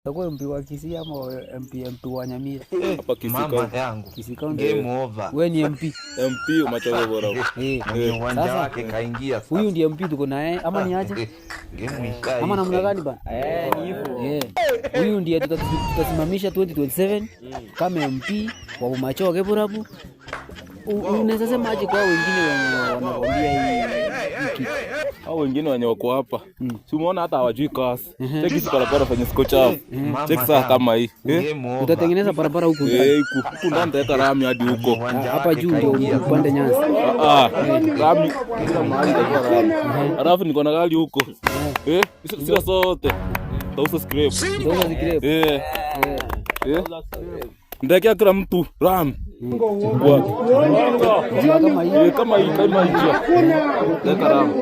Utakuwa MP wa Kisii ama MP wa Nyamira? Hapa Kisii mama yangu. Kisii County. Game over. Wewe ni MP. MP umachoka bora. Mwenye uwanja wake kaingia sasa. Huyu ndiye MP tuko naye ama ni aje? Game ikai. Ama namna gani bana? Ni hivyo. Huyu ndiye tutasimamisha 2027 kama MP wa Umachoke Burabu. Unaweza sema aje kwa wengine wanakwambia hii? Hao wengine wenye wako hapa. Si umeona hata hawajui kasi. Cheki si barabara fanya siko chafu. Cheki saa kama hii. Utatengeneza barabara huko ndani. Huko ndani nitaweka rami hadi huko. Hapa juu ndio upande nyasi. Rami kila mahali nitaweka rami. Alafu niko na gari huko. Sisi sote. Tausa scrape. Ndekea kila mtu rami. Kama hii. Kama hii. Ndeka rami.